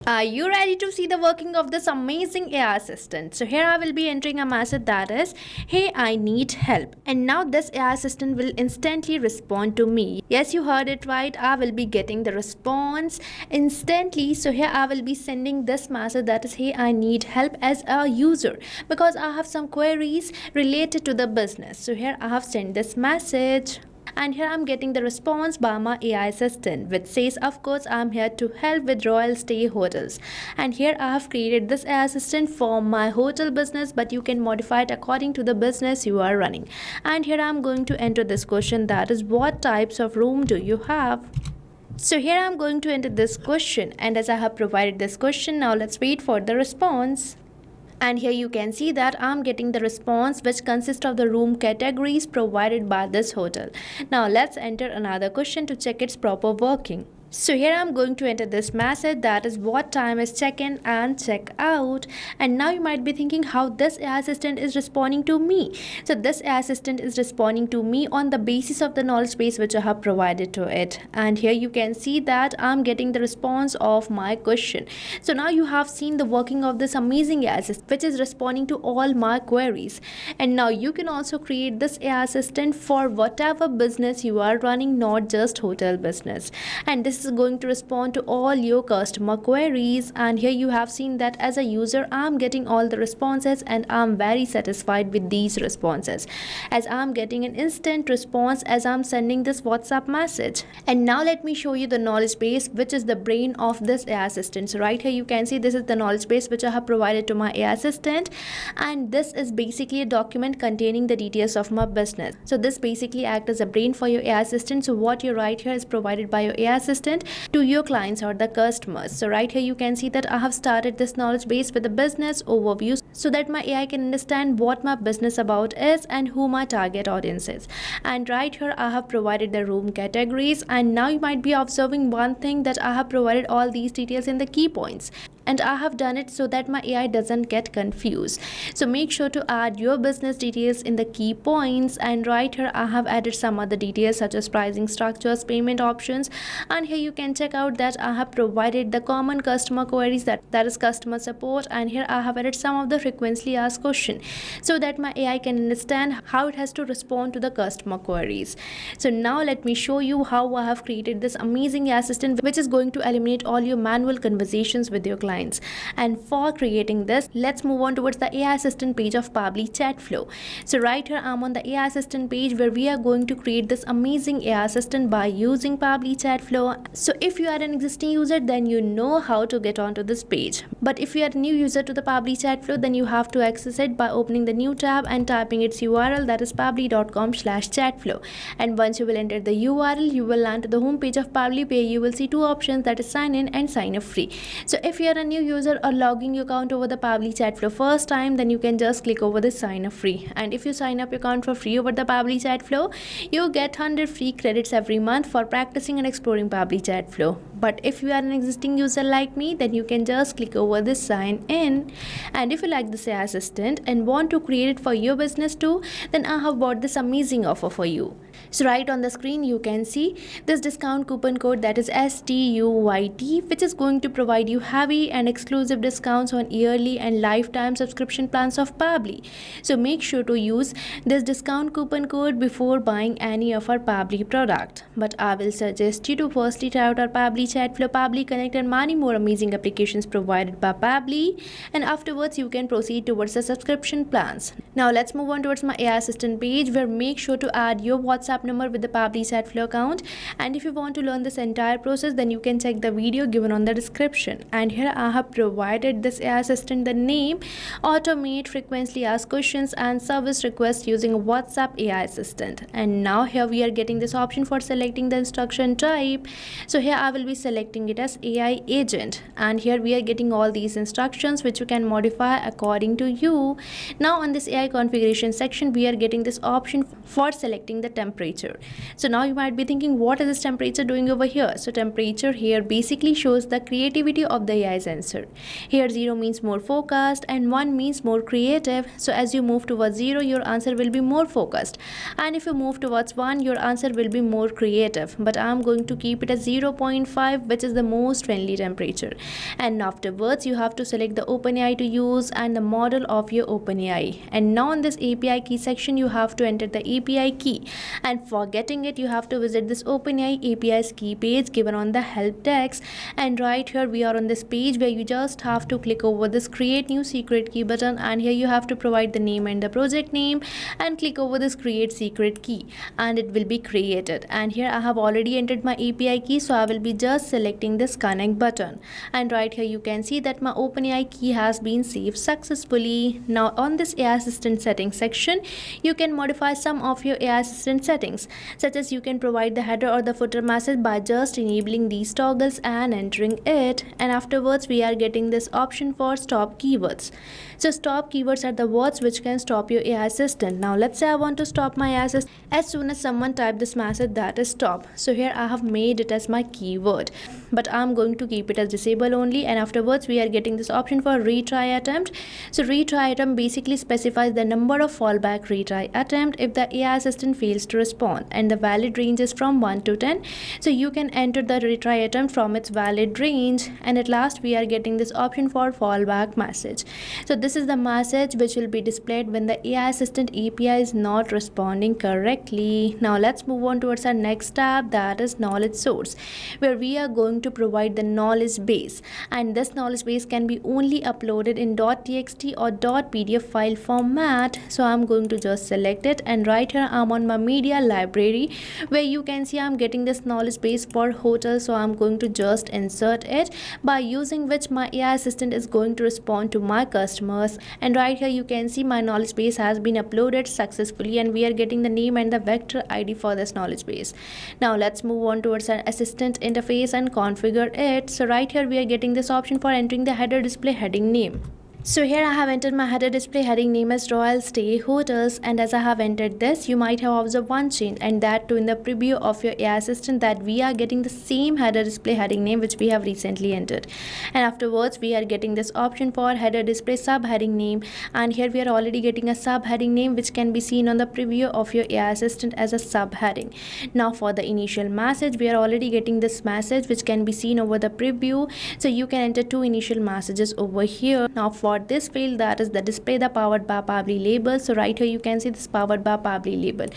Are you ready to see the working of this amazing AI assistant? So here I will be entering a message that is, hey, I need help. And now this AI assistant will instantly respond to me. Yes, you heard it right. I will be getting the response instantly. So here I will be sending this message that is, hey, I need help as a user because I have some queries related to the business. So here I have sent this message. And here I'm getting the response by my AI assistant, which says, of course, I'm here to help with Royal Stay Hotels. And here I have created this AI assistant for my hotel business, but you can modify it according to the business you are running. And here I'm going to enter this question, that is, what types of room do you have? So here I'm going to enter this question, and as I have provided this question, now let's wait for the response. And here you can see that I'm getting the response which consists of the room categories provided by this hotel. Now let's enter another question to check its proper working. So here I'm going to enter this message, that is, what time is check-in and check-out. And now you might be thinking how this AI assistant is responding to me. So this AI assistant is responding to me on the basis of the knowledge base which I have provided to it. And here you can see that I'm getting the response of my question. So now you have seen the working of this amazing AI assistant which is responding to all my queries. And now you can also create this AI assistant for whatever business you are running, not just hotel business. And this is going to respond to all your customer queries. And here you have seen that as a user I'm getting all the responses, and I'm very satisfied with these responses as I'm getting an instant response as I'm sending this WhatsApp message. And now let me show you the knowledge base, which is the brain of this AI assistant. So right here you can see this is the knowledge base which I have provided to my AI assistant, and this is basically a document containing the details of my business. So this basically acts as a brain for your AI assistant. So what you write here is provided by your AI assistant to your clients or the customers. So right here you can see that I have started this knowledge base with a business overview so that my AI can understand what my business about is and who my target audience is. And right here I have provided the room categories, and now you might be observing one thing, that I have provided all these details in the key points. And I have done it so that my AI doesn't get confused. So make sure to add your business details in the key points. And right here I have added some other details such as pricing structures, payment options. And here you can check out that I have provided the common customer queries, that is customer support. And here I have added some of the frequently asked questions so that my AI can understand how it has to respond to the customer queries. So now let me show you how I have created this amazing AI assistant which is going to eliminate all your manual conversations with your clients. And for creating this, let's move on towards the AI assistant page of Pabbly Chatflow. So right here I'm on the AI assistant page where we are going to create this amazing AI assistant by using Pabbly Chatflow. So if you are an existing user, then you know how to get onto this page. But if you are a new user to the Pabbly Chatflow, then you have to access it by opening the new tab and typing its URL, that is pabbly.com/chatflow. And once you will enter the URL, you will land to the home page of Pabbly where you will see two options, that is sign in and sign up free. So if you are a new user or logging your account over the Pabbly Chatflow first time, then you can just click over the sign up free. And if you sign up your account for free over the Pabbly Chatflow, you get 100 free credits every month for practicing and exploring Pabbly Chatflow. But if you are an existing user like me, then you can just click over this sign in. And if you like this AI assistant and want to create it for your business too, then I have bought this amazing offer for you. So right on the screen you can see this discount coupon code, that is STUYT, which is going to provide you heavy and exclusive discounts on yearly and lifetime subscription plans of Pabbly. So make sure to use this discount coupon code before buying any of our Pabbly product. But I will suggest you to firstly try out our Pabbly Chatflow, Pabbly Connect and many more amazing applications provided by Pabbly, and afterwards you can proceed towards the subscription plans. Now let's move on towards my AI assistant page where make sure to add your WhatsApp number with the Pabbly Chatflow account. And if you want to learn this entire process, then you can check the video given on the description. And here I have provided this AI assistant the name, automate frequently asked questions and service requests using WhatsApp AI assistant. And now here we are getting this option for selecting the instruction type. So here I will be selecting it as AI agent, and here we are getting all these instructions which you can modify according to you. Now on this AI configuration section, we are getting this option for selecting the temperature. So now you might be thinking, what is this temperature doing over here? So temperature here basically shows the creativity of the AI sensor. Here 0 means more focused and 1 means more creative. So as you move towards 0, your answer will be more focused, and if you move towards 1, your answer will be more creative. But I'm going to keep it as 0.5 25, which is the most friendly temperature. And afterwards you have to select the OpenAI to use and the model of your OpenAI. And now in this API key section you have to enter the API key, and for getting it you have to visit this OpenAI API's key page given on the help text. And right here we are on this page where you just have to click over this create new secret key button, and here you have to provide the name and the project name and click over this create secret key, and it will be created. And here I have already entered my API key, so I will be just selecting this connect button. And right here you can see that my OpenAI key has been saved successfully. Now on this AI assistant settings section you can modify some of your AI assistant settings, such as you can provide the header or the footer message by just enabling these toggles and entering it. And afterwards we are getting this option for stop keywords. So stop keywords are the words which can stop your AI assistant. Now let's say I want to stop my AI assistant as soon as someone type this message, that is stop. So here I have made it as my keyword, but I'm going to keep it as disable only. And afterwards we are getting this option for retry attempt. So retry attempt basically specifies the number of fallback retry attempt if the AI assistant fails to respond, and the valid range is from 1 to 10. So you can enter the retry attempt from its valid range. And at last we are getting this option for fallback message. So this is the message which will be displayed when the AI assistant API is not responding correctly. Now let's move on towards our next tab, that is knowledge source, where we are going to provide the knowledge base, and this knowledge base can be only uploaded in .txt or .pdf file format. So I'm going to just select it, and right here I'm on my media library where you can see I'm getting this knowledge base for hotel. So I'm going to just insert it, by using which my AI assistant is going to respond to my customers. And right here you can see my knowledge base has been uploaded successfully, and we are getting the name and the vector ID for this knowledge base. Now let's move on towards our assistant interface and configure it. So right here we are getting this option for entering the header display heading name. So here I have entered my header display heading name as Royal Stay Hotels, and as I have entered this, you might have observed one change, and that too in the preview of your AI assistant, that we are getting the same header display heading name which we have recently entered. And afterwards we are getting this option for header display subheading name, and here we are already getting a subheading name which can be seen on the preview of your AI assistant as a subheading. Now for the initial message, we are already getting this message which can be seen over the preview. So you can enter two initial messages over here. Now for this field, that is the display the powered by Pabbly label. So right here you can see this powered by Pabbly label.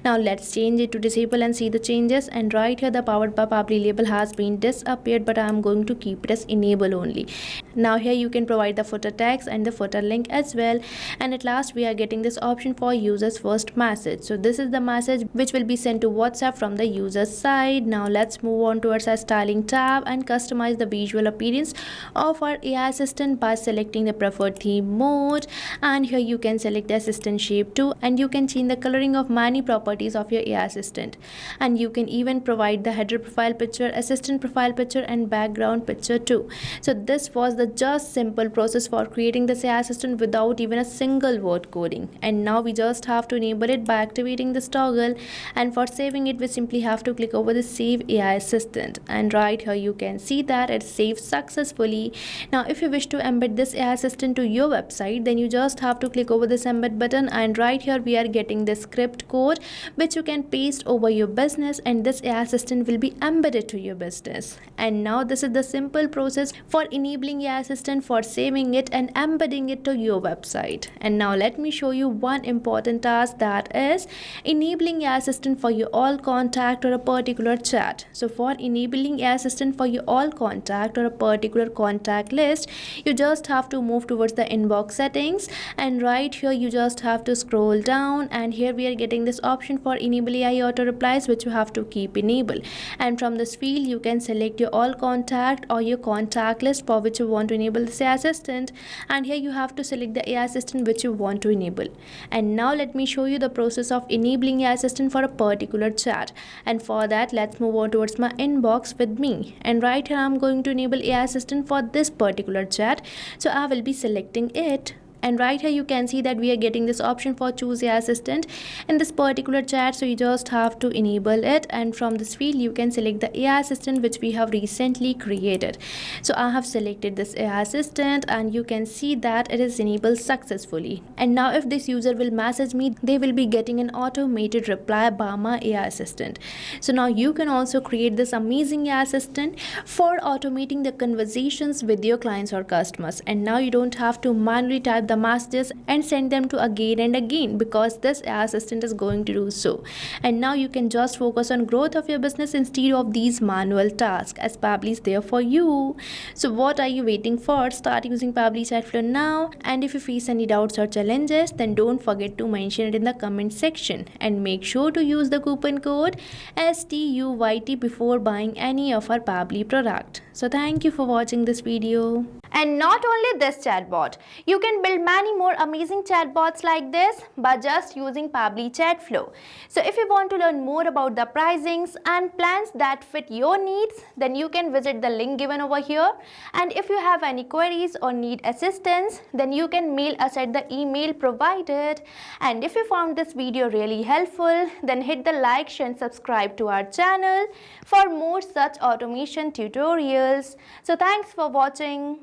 Now let's change it to disable and see the changes. And right here the powered by Pabbly label has been disappeared, but I am going to keep it as enable only. Now here you can provide the footer text and the footer link as well. And at last we are getting this option for users first message. So this is the message which will be sent to WhatsApp from the user's side. Now let's move on towards our styling tab and customize the visual appearance of our AI assistant by selecting the preferred theme mode. And here you can select the assistant shape too, and you can change the coloring of many properties of your AI assistant. And you can even provide the header profile picture, assistant profile picture, and background picture too. So this was the just simple process for creating this AI assistant without even a single word coding. And now we just have to enable it by activating this toggle, and for saving it we simply have to click over the save AI assistant. And right here you can see that it's saved successfully. Now if you wish to embed this AI assistant to your website, then you just have to click over this embed button, and right here we are getting the script code which you can paste over your business, and this AI assistant will be embedded to your business. And now this is the simple process for enabling AI assistant, for saving it and embedding it to your website. And now let me show you one important task, that is enabling AI assistant for your all contact or a particular chat. So for enabling AI assistant for your all contact or a particular contact list, you just have to move towards the inbox settings, and right here you just have to scroll down, and here we are getting this option for enable AI auto replies which you have to keep enabled. And from this field you can select your all contact or your contact list for which you want to enable this AI assistant, and here you have to select the AI assistant which you want to enable. And now let me show you the process of enabling AI assistant for a particular chat. And for that let's move on towards my inbox with me, and right here I'm going to enable AI assistant for this particular chat. So I will be selecting it. And right here you can see that we are getting this option for choose AI assistant in this particular chat. So you just have to enable it, and from this field you can select the AI assistant which we have recently created. So I have selected this AI assistant, and you can see that it is enabled successfully. And now if this user will message me, they will be getting an automated reply by my AI assistant. So now you can also create this amazing AI assistant for automating the conversations with your clients or customers. And now you don't have to manually type the messages and send them to again and again, because this AI assistant is going to do so. And now you can just focus on growth of your business instead of these manual tasks, as Pabbly is there for you. So what are you waiting for? Start using Pabbly Chatflow now. And if you face any doubts or challenges, then don't forget to mention it in the comment section, and make sure to use the coupon code STUYT before buying any of our Pabbly product. So thank you for watching this video. And not only this chatbot, you can build many more amazing chatbots like this by just using Pabbly Chatflow. So if you want to learn more about the pricings and plans that fit your needs, then you can visit the link given over here. And if you have any queries or need assistance, then you can mail us at the email provided. And if you found this video really helpful, then hit the like, share and subscribe to our channel for more such automation tutorials. So thanks for watching.